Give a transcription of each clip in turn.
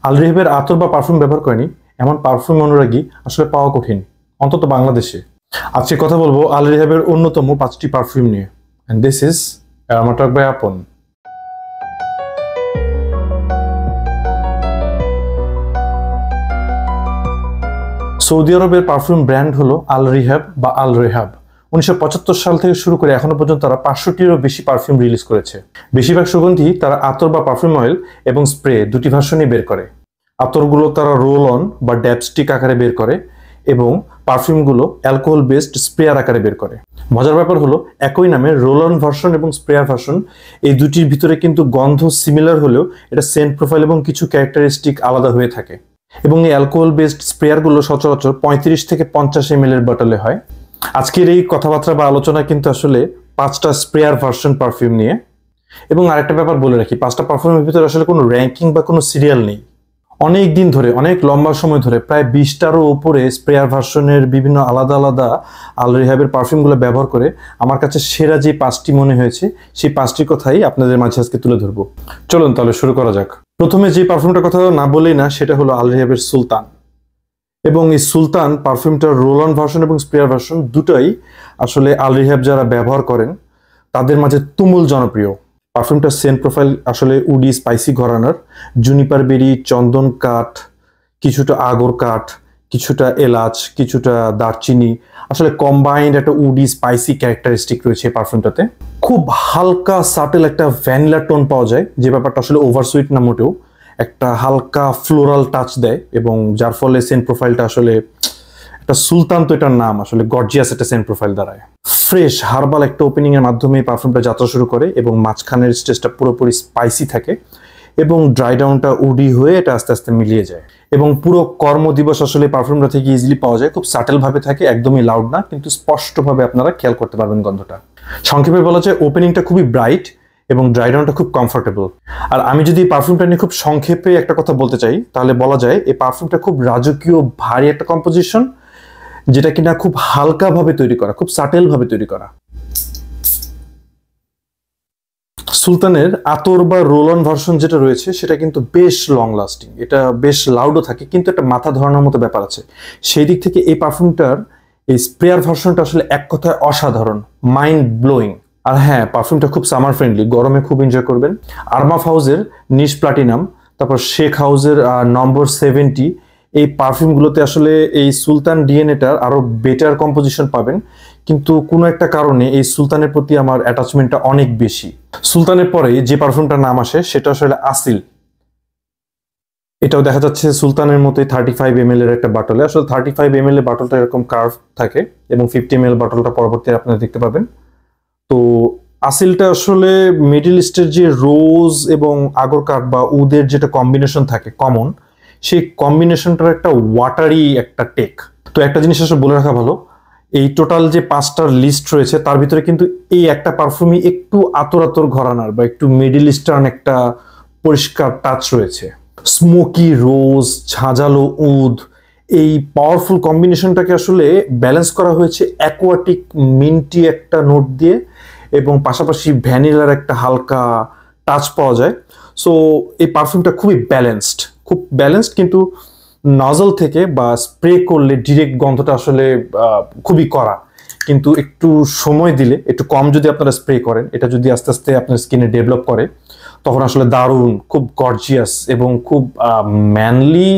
আল রিহাবের আতর বা পারফিউম ব্যবহার করেনি এমন পারফিউম অনুরাগী আসলে পাওয়া কঠিন, অন্তত বাংলাদেশে। আজকে কথা বলবো আল রিহাবের অন্যতম 5টি পারফিউম নিয়ে, এন্ড দিস ইজ অ্যারোমাটক বাই আপন। সৌদি আরবের পারফিউম ব্র্যান্ড হলো আল রিহাব বা আল রেহাব। 1975 সাল থেকে শুরু করে এখনো পর্যন্ত তারা 500টিরও বেশি পারফিউম রিলিজ করেছে। বেশিরভাগ সুগন্ধি তারা আতর বা পারফিউম অয়েল এবং স্প্রে দুটি ভার্সনই বের করে। আতরগুলো তারা রোল অন বা ড্যাপস্টিক আকারে বের করে এবং পারফিউমগুলো অ্যালকোহল বেসড স্প্রেয়ার আকারে বের করে। মজার ব্যাপার হলো একই নামে রোল অন ভার্সন এবং স্প্রেয়ার ভার্সন, এই দুটির ভিতরে কিন্তু গন্ধ সিমিলার হলেও এটা সেন্ট প্রোফাইল এবং কিছু ক্যারেক্টারিস্টিক আলাদা হয়ে থাকে। এবং এই অ্যালকোহল বেসড স্প্রেয়ারগুলো সচরাচর 35 থেকে 50 ml এর বটলে হয়। আজকের এই কথাবার্তা বা আলোচনা কিন্তু আসলে 5টা স্প্রেয়ার ভার্সন পারফিউম নিয়ে। এবং আরেকটা ব্যাপার বলে রাখি, 5টা পারফিউমের ভিতরে আসলে কোনো র্যাঙ্কিং বা কোনো সিরিয়াল নেই। অনেক দিন ধরে, অনেক লম্বা সময় ধরে, প্রায় 20টারও উপরে স্প্রেয়ার ভার্সনের বিভিন্ন আলাদা আলাদা আল রিহাবের পারফিউমগুলো ব্যবহার করে আমার কাছে সেরা যে 5টি মনে হয়েছে সেই 5টির কথাই আপনাদের মাঝে আজকে তুলে ধরবো। চলুন তাহলে শুরু করা যাক। প্রথমে যে পারফিউমটার কথা না বলেই না সেটা হলো আল রিহাবের সুলতান। এবং এই সুলতান পারফিউমটার রোল অন ভার্সন এবং স্প্রেয়ার ভার্সন দুটোই আসলে আল রিহাব যারা ব্যবহার করেন তাদের মাঝে তুমুল জনপ্রিয়। পারফিউমটার সেন্ট প্রোফাইল আসলে উডি স্পাইসি ঘরানার, জুনিপার বেরি, চন্দন কাঠ, কিছুটা আগর কাঠ, কিছুটা এলাচ, কিছুটা দারচিনি, আসলে কম্বাইন্ড একটা উডি স্পাইসি ক্যারেক্টারিস্টিক রয়েছে এই পারফিউমটাতে। খুব হালকা সাটেল একটা ভ্যানিলা টোন পাওয়া যায়, যে ব্যাপারটা আসলে ওভার সুইট না মোটেও, একটা হালকা ফ্লোরাল টাচ দেয় এবং যার ফলে সেন্ট প্রোফাইলটা আসলে একটা সুলতান, তো এটার নাম আসলে গর্জিয়াস একটা সেন্ট প্রোফাইল দাঁড়ায়। ফ্রেশ হার্বাল একটা ওপেনিং এর মাধ্যমে পারফিউমটা যাত্রা শুরু করে এবং মাঝখানের স্টেজটা পুরোপুরি স্পাইসি থাকে এবং ড্রাই ডাউনটা উডি হয়ে এটা আস্তে আস্তে মিলিয়ে যায়। এবং পুরো কর্মদিবস আসলে পারফিউমটা থেকে ইজিলি পাওয়া যায়, খুব সাটেল ভাবে থাকে, একদমই লাউড না, কিন্তু স্পষ্টভাবে আপনারা খেয়াল করতে পারবেন গন্ধটা। সংক্ষেপে বলা যায় ওপেনিংটা খুবই ব্রাইট এবং ড্রাই ডাউনটা খুব কমফোর্টেবল। আর আমি যদি পারফিউমটা নিয়ে খুব সংক্ষেপে একটা কথা বলতে চাই তাহলে বলা যায় এই পারফিউমটা খুব রাজকীয় ভারী একটা কম্পোজিশন, যেটা কিনা খুব হালকা ভাবে তৈরি করা, খুব সাটেল ভাবে তৈরি করা। সুলতানের আতর বা রোল অন ভার্সন যেটা রয়েছে সেটা কিন্তু বেশ লং লাস্টিং, এটা বেশ লাউডও থাকে, কিন্তু একটা মাথা ধরানোর মতো ব্যাপার আছে। সেই দিক থেকে এই পারফিউমটার এই স্প্রেয়ার ভার্সনটা আসলে এক কথায় অসাধারণ, মাইন্ড ব্লোয়িং। আর হ্যাঁ, পারফিউমটা খুব সামার ফ্রেন্ডলি, গরমে খুব এনজয় করবেন। আরমাফ হাউসের নিশ প্লাটিনাম, তারপর শেখ হাউসের নম্বর 70, এই পারফিউমগুলোতে আসলে এই সুলতান ডিএনএটার আরো বেটার কম্পোজিশন পাবেন, কিন্তু কোনো একটা কারণে এই সুলতানের প্রতি আমার অ্যাটাচমেন্টটা অনেক বেশি। সুলতানের পরে যে পারফিউমটার নাম আসে সেটা আসলে আসিল। এটাও দেখা যাচ্ছে সুলতানের মতোই 35 ml এর একটা বাটলে। আসলে 35 ml এর বাটলটা এরকম কার্ভ থাকে এবং 50 ml বাটলটা পরবর্তী আপনারা দেখতে পাবেন। তো আসিলটা আসলে মিডল ইস্টের যে রোজ এবং আগর কাঠ বা উদের যেটা কম্বিনেশন থাকে কমন, সেই কম্বিনেশনটার একটা ওয়াটারি একটা টেক। তো একটা জিনিস আসলে বলে রাখা ভালো, এই টোটাল যে 5টার লিস্ট রয়েছে তার ভিতরে কিন্তু এই একটা পারফিউমই একটু আতর আতর ঘরানার বা একটু মিডল ইস্টার্ন একটা পরিষ্কার টাচ রয়েছে। স্মোকি রোজ, ঝাঁঝালো উদ, এই পাওয়ারফুল কম্বিনেশনটাকে আসলে ব্যালেন্স করা হয়েছে অ্যাকোয়াটিক মিন্টি একটা নোট দিয়ে, এবং পাশাপাশি ভ্যানিলার একটা হালকা টাচ পাওয়া যায়। সো এই পারফিউমটা খুবই ব্যালেন্সড, খুব ব্যালেন্সড, কিন্তু নজল থেকে বা স্প্রে করলে ডিরেক্ট গন্ধটা আসলে খুবই কড়া। কিন্তু একটু সময় দিলে, একটু কম যদি আপনারা স্প্রে করেন, এটা যদি আস্তে আস্তে আপনার স্কিনে ডেভেলপ করে, তখন আসলে দারুণ, খুব গর্জিয়াস এবং খুব ম্যানলি,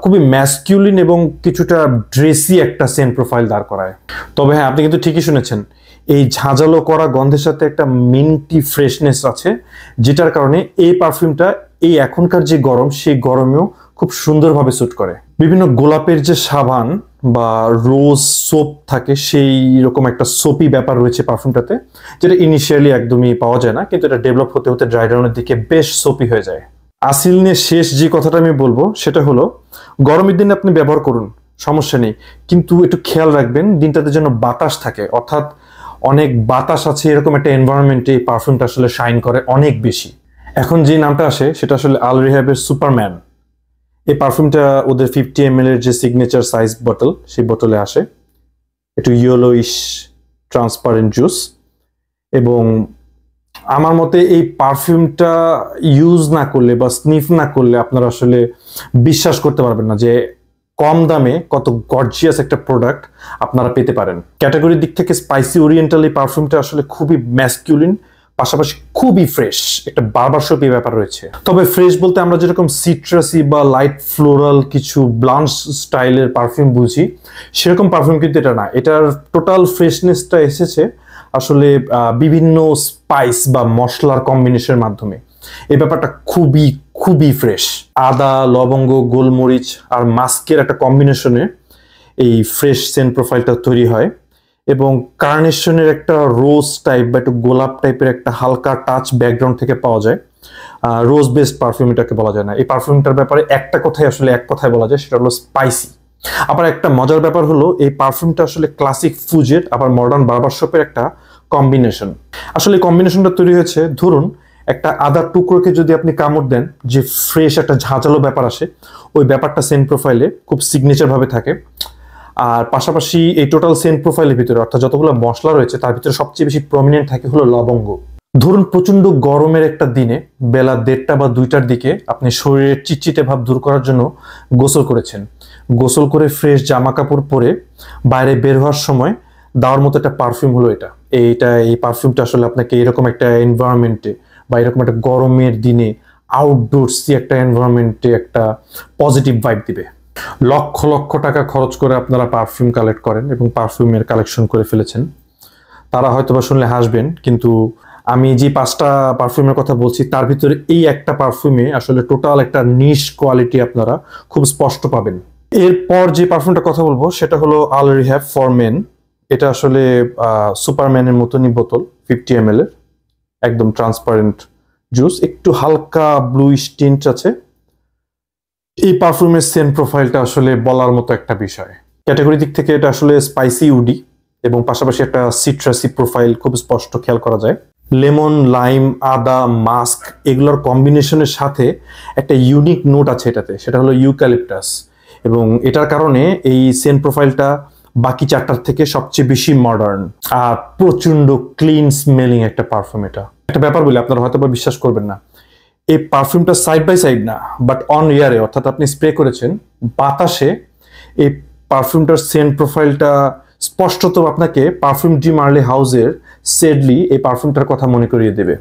খুবই ম্যাসকিউলিন এবং কিছুটা ড্রেসি একটা সেন্ট প্রোফাইল দাঁড় করায়। তবে হ্যাঁ, আপনি কিন্তু ঠিকই শুনেছেন, এই ঝাঁঝালো করা গন্ধের সাথে একটা মিন্টি ফ্রেশনেস আছে, যেটার কারণে এই পারফিউমটা এই এখনকার যে গরম, সেই গরমেও খুব সুন্দরভাবে স্যুট করে। বিভিন্ন গোলাপের যে সাবান বা রোজ সোপ থাকে, সেই রকম একটা সোপি ব্যাপার রয়েছে পারফিউমটাতে, যেটা ইনিশিয়ালি একদমই পাওয়া যায় না, কিন্তু এটা ডেভেলপ হতে হতে ড্রাই ডাউনের দিকে বেশ সোপি হয়ে যায়। আসিল নিয়ে শেষ যে কথাটা আমি বলবো সেটা হলো, গরমের দিনে আপনি ব্যবহার করুন, সমস্যা নেই, কিন্তু একটু খেয়াল রাখবেন দিনটাতে যেন বাতাস থাকে, অর্থাৎ অনেক বাতাস আছে এরকম একটা এনভায়রনমেন্টে এই পারফিউমটা আসলে শাইন করে অনেক বেশি। এখন যে নামটা আসে সেটা আসলে আল রিহাবের সুপারম্যান। এই পারফিউমটা ওদের 50 ml এর যে সিগনেচার সাইজ বোতল, সেই বোতলে আসে, একটু ইয়েলোইশ ট্রান্সপারেন্ট জুস, এবং আমার মতে এই পারফিউমটা ইউজ না করলে বা স্নিফ না করলে আপনারা আসলে বিশ্বাস করতে পারবেন না যে কম দামে কত গর্জিয়াস একটা প্রোডাক্ট আপনারা পেতে পারেন। ক্যাটাগরির দিক থেকে স্পাইসি ওরিয়েন্টাল এই পারফিউমটা আসলে খুবই ম্যাসকিউলিন, পাশাপাশি খুবই ফ্রেশ, একটা বারবারশপি ব্যাপার রয়েছে। তবে ফ্রেশ বলতে আমরা যেরকম সিট্রাসি বা লাইট ফ্লোরাল কিছু ব্লাঞ্চ স্টাইলের পারফিউম বুঝি, সেরকম পারফিউম কিন্তু এটা না। এটার টোটাল ফ্রেশনেসটা এসেছে আসলে বিভিন্ন স্পাইস বা মশলার কম্বিনেশনের মাধ্যমে। এই ব্যাপারটা খুবই খুবই ফ্রেশ। আদা, লবঙ্গ, গোলমরিচ আর মাস্কের একটা কম্বিনেশনে এই ফ্রেশ সেন্ট প্রোফাইলটা তৈরি হয়, এবং কার্নেশনের একটা রোজ টাইপ বা একটু গোলাপ টাইপের একটা হালকা টাচ ব্যাকগ্রাউন্ড থেকে পাওয়া যায়। রোজ বেসড পারফিউম এটাকে বলা যায় না। এই পারফিউমটার ব্যাপারে একটা কথাই আসলে এক কথায় বলা যায়, সেটা হলো স্পাইসি। আবার একটা মজার ব্যাপার হলো এই পারফিউমটা আসলে ক্লাসিক ফুজের আবার মডার্ন বার্বারশপের একটা কম্বিনেশন। আসলে কম্বিনেশনটা তৈরি হয়েছে, ধরুন একটা আদার টুকরোকে যদি আপনি কামড় দেন, যে ফ্রেশ একটা ঝাঁঝালো ব্যাপার আসে, ওই ব্যাপারটা সেন্ট প্রোফাইলে খুব সিগনেচার ভাবে থাকে। আর পাশাপাশি এই টোটাল সেন্ট প্রোফাইলের ভিতরে অর্থাৎ যতগুলো মশলা রয়েছে তার ভিতরে সবচেয়ে বেশি প্রমিনেন্ট থাকে হলো লবঙ্গ। ধরুন প্রচন্ড গরমের একটা দিনে বেলা 1:30 বা 2টার দিকে আপনি শরীরের চিটচিটে ভাব দূর করার জন্য গোসল করেছেন। গোসল করে ফ্রেশ জামা কাপড় পরে বাইরে বের হওয়ার সময় দেওয়ার মতো একটা পারফিউম হলো এটা। এই পারফিউমটা আসলে আপনাকে এরকম একটা এনভায়রনমেন্টে বা এরকম একটা গরমের দিনে আউটডোরসি একটা এনভায়রনমেন্টে একটা পজিটিভ ভাইব দিবে। লক্ষ লক্ষ টাকা খরচ করে আপনারা পারফিউম কালেক্ট করেন এবং পারফিউমের কালেকশন করে ফেলেছেন, তারা হয়তো বা শুনলে হাসবেন, কিন্তু আমি যে 5টা পারফিউমের কথা বলছি তার ভিতরে এই একটা পারফিউমে আসলে টোটাল একটা নিশ কোয়ালিটি আপনারা খুব স্পষ্ট পাবেন। এরপর যে পারফিউমটা কথা বলবো সেটা হলো আল রিহ্যাব ফর মেন। এটা আসলে সুপারম্যানের মতনই বোতল, 50 ml এর, একদম ট্রান্সপারেন্ট জুস, একটু হালকা ব্লুইশ টিন্ট আছে। এই পারফিউমের সেন্ট প্রোফাইলটা আসলে বলার মতো একটা বিষয়। ক্যাটাগরি দিক থেকে এটা আসলে স্পাইসি উডি এবং পাশাপাশি একটা সিট্রাসি প্রোফাইল খুব স্পষ্ট খেয়াল করা যায়। লেমন, লাইম, আদা, মাস্ক এগুলোর কম্বিনেশনের সাথে একটা ইউনিক নোট আছে এটাতে, সেটা হলো ইউক্যালিপটাস, এবং এটার কারণে এই সেন্ট প্রোফাইলটা বাকি 4টার থেকে সবচেয়ে বেশি মডার্ন আর প্রচন্ড ক্লিন স্মেলিং একটা পারফিউম। এটা একটা ব্যাপার বলে আপনারা হয়তো বা বিশ্বাস করবেন না, এই পারফিউমটা সাইড বাই সাইড না বাট অন এয়ারে, অর্থাৎ আপনি স্প্রে করেছেন বাতাসে, এই পারফিউমটার সেন্ট প্রোফাইলটা স্পষ্টত আপনাকে পারফিউম ডি মার্লে হাউসের সেডলি এই পারফিউমটার কথা মনে করিয়ে দেবে।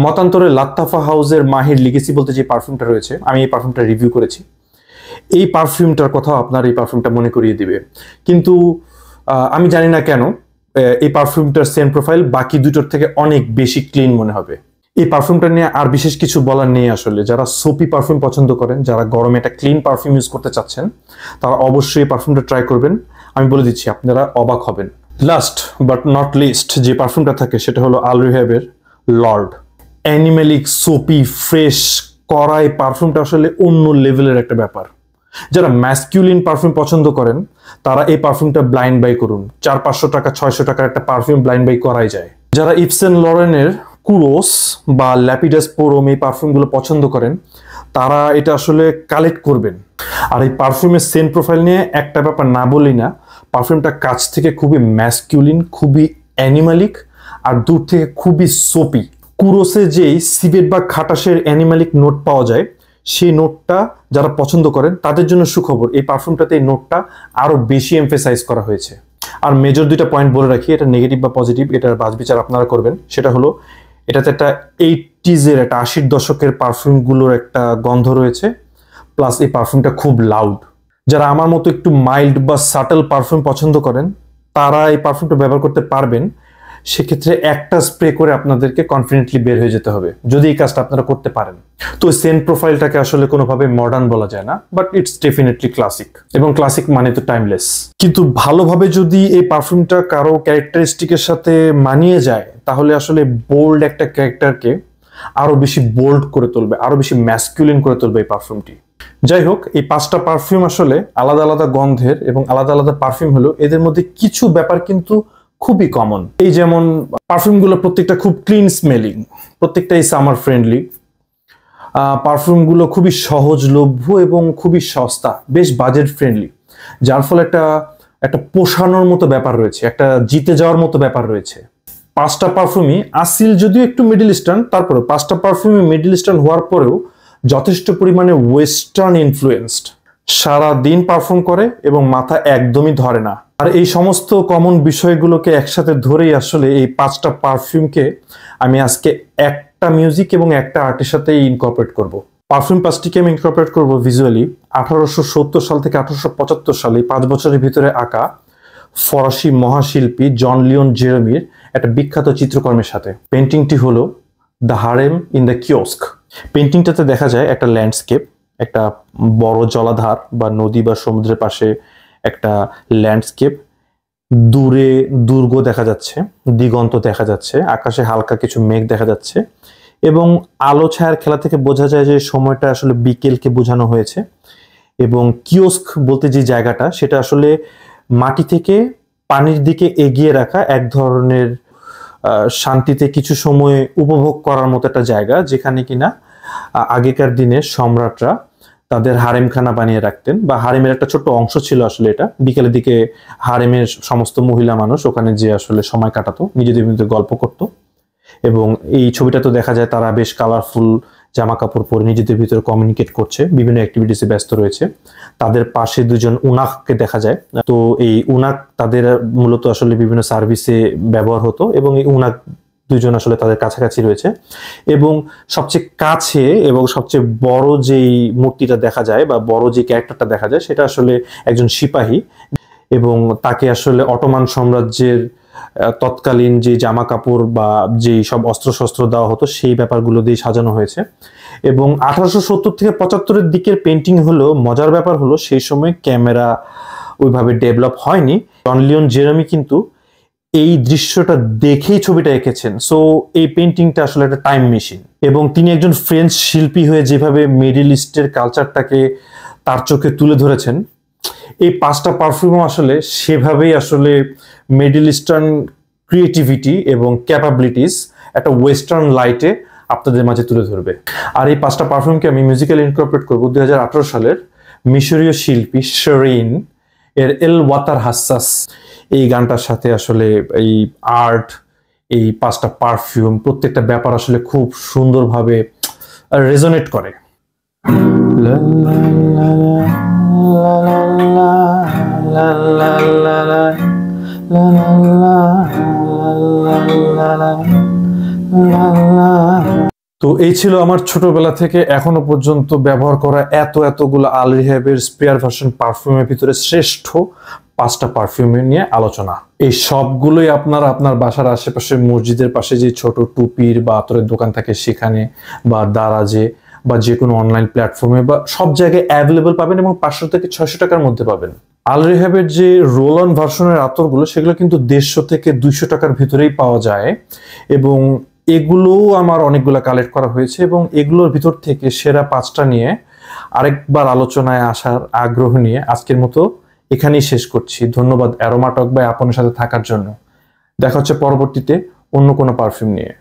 মতান্তরে লাত্তাফা হাউসের মাহির লিগেসি বলতে যে পারফিউমটা রয়েছে, আমি এই পারফিউমটা রিভিউ করেছি, এই পারফিউমটার কথা আপনার এই পারফিউমটা মনে করিয়ে দিবে। কিন্তু আমি জানি না কেন এই পারফিউমটার সেন্ট প্রোফাইল বাকি দুটোর থেকে অনেক বেশি ক্লিন মনে হবে। এই পারফিউমটা নিয়ে আর বিশেষ কিছু বলার নেই আসলে। যারা সোপি পারফিউম পছন্দ করেন, যারা গরমে একটা ক্লিন পারফিউম ইউজ করতে চাচ্ছেন, তারা অবশ্যই এই পারফিউমটা ট্রাই করবেন। আমি বলে দিচ্ছি আপনারা অবাক হবেন। লাস্ট বাট নট লিস্ট যে পারফিউমটা থাকে সেটা হলো আল রিহ্যাবের লর্ড। অ্যানিমেলিক সোপি ফ্রেশ করা এই পারফিউমটা আসলে অন্য লেভেলের একটা ব্যাপার। যারা ম্যাসকিউলিন পারফিউম পছন্দ করেন তারা এই পারফিউমটা ব্লাইন্ড বাই করুন। 400-500 টাকা 600 টাকার একটা পারফিউম ব্লাইন্ড বাই করাই যায়। যারা ইভ সেন্ট লরেনের কুরোস বা ল্যাপিডাস পোরোম এই পারফিউমগুলো পছন্দ করেন তারা এটা আসলে কালেক্ট করবেন। আর এই পারফিউমের সেন্ট প্রোফাইল নিয়ে একটা ব্যাপার না বলি না, পারফিউমটা কাছ থেকে খুবই ম্যাসকিউলিন, খুবই অ্যানিমালিক, আর দূর থেকে খুবই সোপি। কুরোসে যেই সিভেট বা খাটাসের অ্যানিমালিক নোট পাওয়া যায়, সেই নোটটা যারা পছন্দ করেন তাদের জন্য সুখবর, এই পারফিউমটাতে এই নোটটা আরো বেশি এমফেসাইজ করা হয়েছে। আর মেজর 2টা পয়েন্ট বলে রাখি, এটা নেগেটিভ বা পজিটিভ এটার বাছ বিচার আপনারা করবেন। সেটা হলো এটাতে একটা 80s-এর একটা 80-র দশকের পারফিউমগুলোর একটা গন্ধ রয়েছে, প্লাস এই পারফিউমটা খুব লাউড। যারা আমার মতো একটু মাইল্ড বা সাটল পারফিউম পছন্দ করেন তারা এই পারফিউমটা ব্যবহার করতে পারবেন। সেক্ষেত্রে একটা স্প্রে করে আপনাদেরকে কনফিডেন্টলি বের হয়ে যেতে হবে যদি এই কাজটা আপনারা করতে পারেন। তো সেন্ট প্রোফাইলটাকে আসলে কোনোভাবে মডার্ন বলা যায় না, বাট ইটস ডেফিনেটলি ক্লাসিক, এবং ক্লাসিক মানে তো টাইমলেস। কিন্তু ভালোভাবে যদি এই পারফিউমটা কারো ক্যারেক্টারিস্টিকের সাথে মানিয়ে যায় তাহলে আসলে বোল্ড একটা ক্যারেক্টারকে আরো বেশি বোল্ড করে তুলবে, আরো বেশি ম্যাসকুলিন করে তুলবে এই পারফিউমটি। যাই হোক, এই 5টা পারফিউম আসলে আলাদা আলাদা গন্ধের এবং আলাদা আলাদা পারফিউম হলো, এদের মধ্যে কিছু ব্যাপার কিন্তু খুবই কমন। এই যেমন পারফিউমগুলো প্রত্যেকটা খুব ক্লিন স্মেলিং, প্রত্যেকটাই সামার ফ্রেন্ডলি। পারফিউমগুলো খুবই সহজলভ্য এবং খুবই সস্তা, বেশ বাজেট ফ্রেন্ডলি, যার ফলে একটা পোষানোর মতো ব্যাপার রয়েছে, একটা জিতে যাওয়ার মতো ব্যাপার রয়েছে। পাঁচটা পারফিউমই আসিল যদিও একটু মিডল ইস্টার্ন, তারপরে পাঁচটা পারফিউমই মিডল ইস্টার্ন হওয়ার পরেও যথেষ্ট পরিমাণে ওয়েস্টার্ন ইনফ্লুয়েন্সড। সারা দিন পারফর্ম করে এবং মাথা একদমই ধরে না। আর এই সমস্ত কমন বিষয়গুলোকে একসাথে ধরেই আসলে এই পাঁচটা পারফিউমকে আমি আজকে একটা মিউজিক এবং একটা আর্টের সাথে ইনকর্পোরেট করব। পারফিউম পাঁচটিকে আমি ইনকর্পোরেট করবো ভিজুয়ালি 1870 সাল থেকে 1875 সালে 5 বছরের ভিতরে আঁকা ফরাসি মহাশিল্পী জন লিওন জেরেমির একটা বিখ্যাত চিত্রকর্মের সাথে। পেন্টিংটি হলো the harem in the kiosk. পেন্টিংটাতে দেখা যায় একটা ল্যান্ডস্কেপ, একটা বড় জলাধার বা নদী বা সমুদ্রের পাশে একটা ল্যান্ডস্কেপ, দূরে দুর্গ দেখা যাচ্ছে, দিগন্ত দেখা যাচ্ছে, আকাশে হালকা কিছু মেঘ দেখা যাচ্ছে এবং আলো ছায়ার খেলা থেকে বোঝা যায় যে সময়টা আসলে বিকেলকে বোঝানো হয়েছে। এবং কিওস্ক বলতে যে জায়গাটা, সেটা আসলে মাটি থেকে পানির দিকে এগিয়ে রাখা এক ধরনের শান্তিতে কিছু সময় উপভোগ করার মতো একটা জায়গা, যেখানে কিনা আগেকার দিনের সম্রাটরা তাদের হারেমখানা বানিয়ে রাখতেন, বা হারেমের একটা ছোট্ট অংশ ছিল আসলে এটা। বিকেলের দিকে হারেমের সমস্ত মহিলা মানুষ ওখানে যে আসলে সময় কাটাতো, নিজেদের মধ্যে গল্প করতো। এবং এই ছবিটা তো দেখা যায় তারা বেশ কালারফুল জামা কাপড় পরে নিজেদের ভিতরে কমিউনিকেট করছে, বিভিন্ন অ্যাক্টিভিটিসে ব্যস্ত রয়েছে। তাদের পাশে দুজন উনাককে দেখা যায়। তো এই উনাক তাদের মূলত আসলে বিভিন্ন সার্ভিসে ব্যবহার হতো এবং এই উনাক দুজন আসলে তাদের কাছাকাছি রয়েছে। এবং সবচেয়ে কাছে এবং সবচেয়ে বড় যেই মূর্তিটা দেখা যায় বা বড় যে ক্যারেক্টারটা দেখা যায়, সেটা আসলে একজন সিপাহী এবং তাকে আসলে অটোমান সাম্রাজ্যের তৎকালীন যে জামা কাপড় বা যেই সব অস্ত্রশস্ত্র দেওয়া হতো সেই ব্যাপারগুলো দিয়ে সাজানো হয়েছে। এবং 1870 থেকে 75-এর দিকের পেন্টিং হলো, মজার ব্যাপার হলো সেই সময় ক্যামেরা ওইভাবে ডেভেলপ হয়নি। জন লিওন জেরেমি কিন্তু এই দৃশ্যটা দেখেই ছবিটা এঁকেছেন। সো এই পেন্টিংটা আসলে একটা টাইম মেশিন। এবং তিনি একজন ফ্রেঞ্চ শিল্পী হয়ে যেভাবে মিডল ইস্টের কালচারটাকে তার চোখে তুলে ধরেছেন, এই পাঁচটা পারফিউম আসলে সেভাবেই আসলে মিডল ইস্টার্ন ক্রিয়েটিভিটি এবং ক্যাপাবিলিটিস একটা ওয়েস্টার্ন লাইটে আপনাদের মাঝে তুলে ধরবে। আর এই পাঁচটা পারফিউমকে আমি মিউজিক্যালি ইনকর্পোরেট করবো 2018 সালের মিশরীয় শিল্পী শেরিন এর এল ওয়াতার হাসাস এই গানটার সাথে। আসলে এই আর্ট, এই পাঁচটা পারফিউম, প্রত্যেকটা ব্যাপার আসলে খুব সুন্দরভাবে রেজোনেট করে। তো এই ছিল আমার ছোটবেলা থেকে এখনো পর্যন্ত ব্যবহার করা এতগুলো আল রিহাবের স্পেয়ার ভার্সন পারফিউমের ভিতরে শ্রেষ্ঠ পাঁচটা পারফিউম নিয়ে আলোচনা। এই সবগুলোই আপনারা আপনার বাসার আশেপাশে মসজিদের পাশে যে ছোট টুপির বা আতরের দোকান থাকে সেখানে, বা দারাজে, বা যে কোনো অনলাইন প্ল্যাটফর্মে বা সব জায়গায় অ্যাভেলেবল পাবেন এবং 500 থেকে 600 টাকার মধ্যে পাবেন। আল রিহাবের যে রোল অন ভার্সনের আতরগুলো, সেগুলো কিন্তু 150 থেকে 200 টাকার ভিতরেই পাওয়া যায়। এবং এগুলোও আমার অনেকগুলো কালেক্ট করা হয়েছে এবং এগুলোর ভিতর থেকে সেরা 5টা নিয়ে আরেকবার আলোচনায় আসার আগ্রহ নিয়ে আজকের মতো এখানেই শেষ করছি। ধন্যবাদ অ্যারোমা টক বাই আপনের সাথে থাকার জন্য। দেখা হচ্ছে পরবর্তীতে অন্য কোনো পারফিউম নিয়ে।